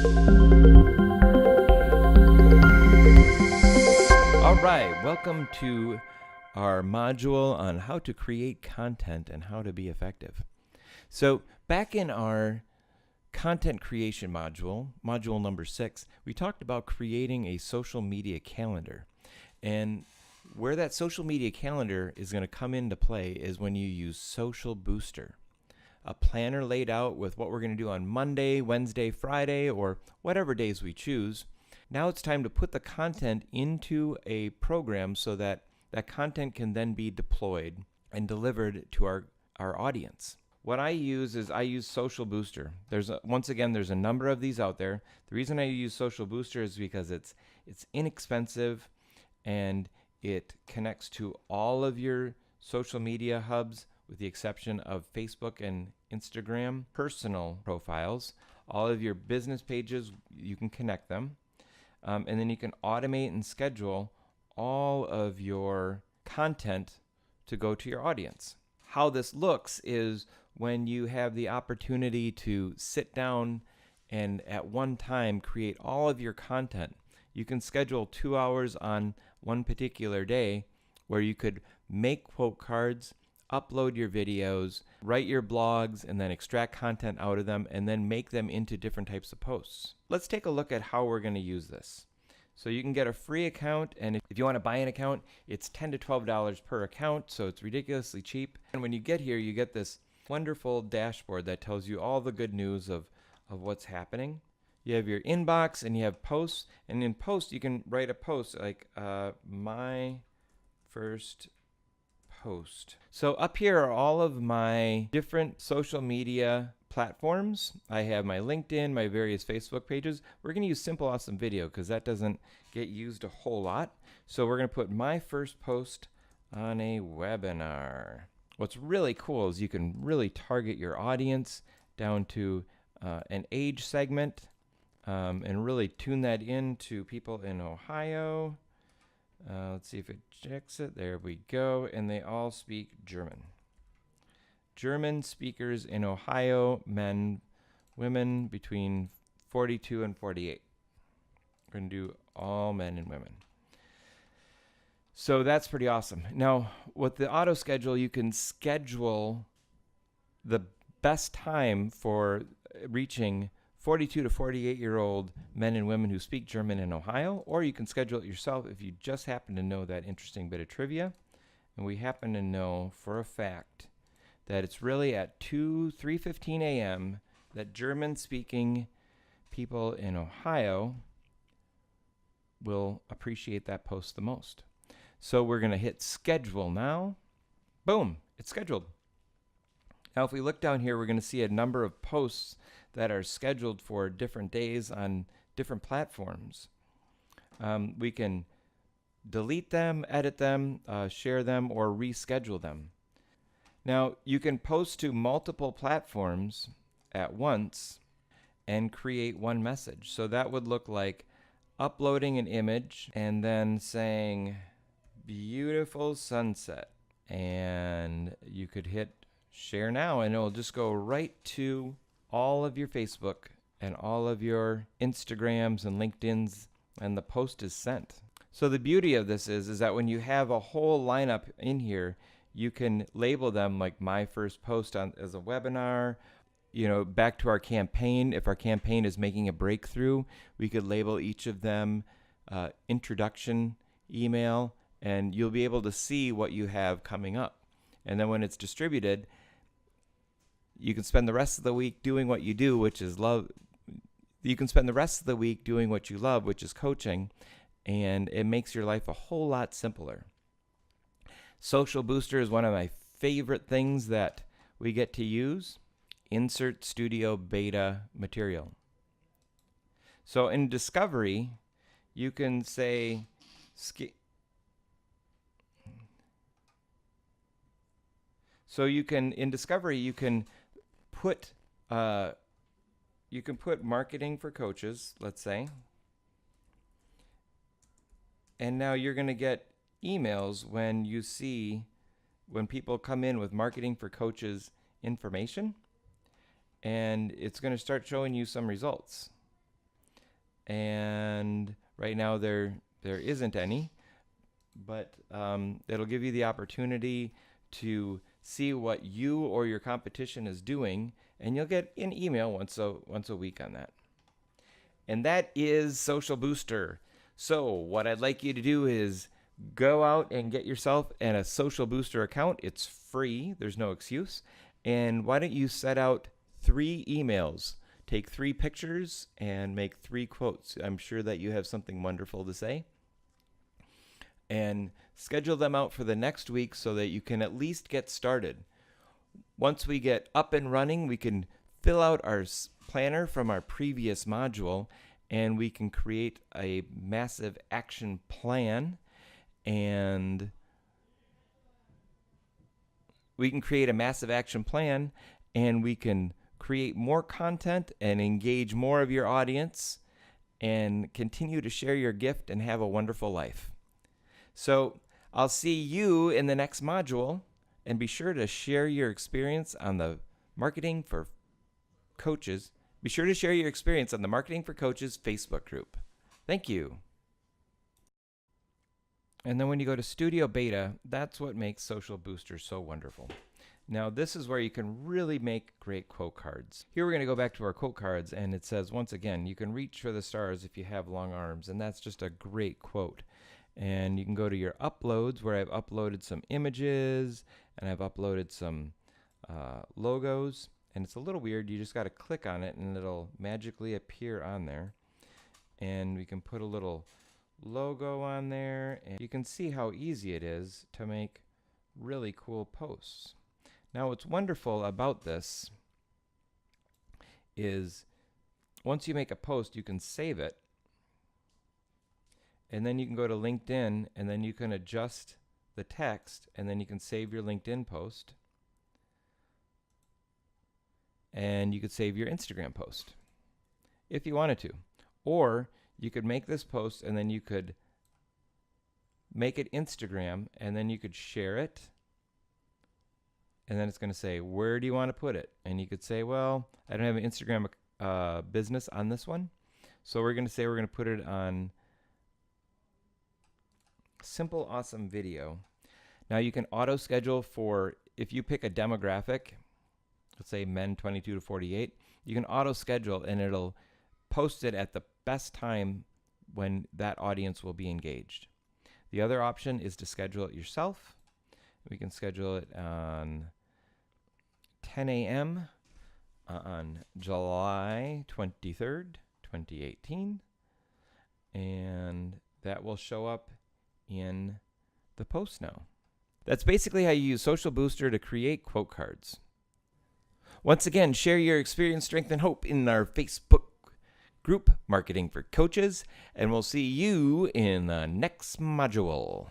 All right, welcome to our module on how to create content and how to be effective. So back in our content creation module, module number 6, we talked about creating a social media calendar. And where that social media calendar is going to come into play is when you use Social Booster, a planner laid out with what we're going to do on Monday, Wednesday, Friday, or whatever days we choose. Now it's time to put the content into a program so that that content can then be deployed and delivered to our audience. What I use is Social Booster. Once again, there's a number of these out there. The reason I use Social Booster is because it's inexpensive and it connects to all of your social media hubs with the exception of Facebook and Instagram personal profiles. All of your business pages, you can connect them. And then you can automate and schedule all of your content to go to your audience. How this looks is when you have the opportunity to sit down and at one time create all of your content. You can schedule 2 hours on one particular day where you could make quote cards, upload your videos, write your blogs, and then extract content out of them and then make them into different types of posts. Let's take a look at how we're going to use this. So you can get a free account, and if you want to buy an account, it's $10 to $12 per account, so it's ridiculously cheap. And when you get here, you get this wonderful dashboard that tells you all the good news of what's happening. You have your inbox and you have posts, and in posts you can write a post like my first post. So up here are all of my different social media platforms. I have my LinkedIn, my various Facebook pages. We're going to use Simple Awesome Video because that doesn't get used a whole lot. So we're going to put my first post on a webinar. What's really cool is you can really target your audience down to an age segment and really tune that in to people in Ohio. Let's see if it checks it. There we go. And they all speak German. German speakers in Ohio, men, women between 42 and 48. We're going to do all men and women. So that's pretty awesome. Now, with the auto schedule, you can schedule the best time for reaching 42 to 48-year-old men and women who speak German in Ohio, or you can schedule it yourself if you just happen to know that interesting bit of trivia. And we happen to know for a fact that it's really at 3:15 a.m. that German-speaking people in Ohio will appreciate that post the most. So we're going to hit schedule now. Boom, it's scheduled. Now if we look down here, we're going to see a number of posts that are scheduled for different days on different platforms. We can delete them, edit them, share them, or reschedule them. Now, you can post to multiple platforms at once and create one message. So that would look like uploading an image and then saying, beautiful sunset. And you could hit share now and it'll just go right to all of your Facebook and all of your Instagrams and LinkedIn's, and the post is sent. So the beauty of this is that when you have a whole lineup in here, you can label them like my first post as a webinar. You know, back to our campaign, if our campaign is making a breakthrough, we could label each of them introduction email, and you'll be able to see what you have coming up. And then when it's distributed, you can spend the rest of the week doing what you do, which is love. You can spend the rest of the week doing what you love, which is coaching, and it makes your life a whole lot simpler. Social Booster is one of my favorite things that we get to use. Insert Studio Beta material. So in Discovery, you can say, in Discovery, you can put marketing for coaches, let's say, and now you're going to get emails when people come in with marketing for coaches information, and it's going to start showing you some results. and right now there isn't any, but it'll give you the opportunity to see what you or your competition is doing, and you'll get an email once a week on that. And that is Social Booster. So what I'd like you to do is go out and get yourself a Social Booster account. It's free. There's no excuse. And why don't you set out 3 emails? Take 3 pictures and make 3 quotes. I'm sure that you have something wonderful to say. And schedule them out for the next week so that you can at least get started. Once we get up and running, we can fill out our planner from our previous module, and we can create a massive action plan, and we can create more content and engage more of your audience and continue to share your gift and have a wonderful life. So I'll see you in the next module, and be sure to share your experience on the Marketing for Coaches. Be sure to share your experience on the Marketing for Coaches Facebook group. Thank you. And then when you go to Studio Beta, that's what makes Social Booster so wonderful. Now this is where you can really make great quote cards. Here we're going to go back to our quote cards, and it says, once again, you can reach for the stars if you have long arms, and that's just a great quote. And you can go to your uploads, where I've uploaded some images and I've uploaded some logos. And it's a little weird. You just got to click on it and it'll magically appear on there. And we can put a little logo on there. And you can see how easy it is to make really cool posts. Now what's wonderful about this is once you make a post, you can save it. And then you can go to LinkedIn, and then you can adjust the text, and then you can save your LinkedIn post. And you could save your Instagram post if you wanted to. Or you could make this post, and then you could make it Instagram, and then you could share it. And then it's going to say, where do you want to put it? And you could say, well, I don't have an Instagram business on this one. So we're going to say we're going to put it on Simple Awesome Video. Now you can auto schedule for, if you pick a demographic, let's say men 22 to 48, you can auto schedule and it'll post it at the best time when that audience will be engaged. The other option is to schedule it yourself. We can schedule it on 10 a.m. on July 23rd, 2018, and that will show up in the post now. That's basically how you use Social Booster to create quote cards. Once again, share your experience, strength, and hope in our Facebook group, Marketing for Coaches, and we'll see you in the next module.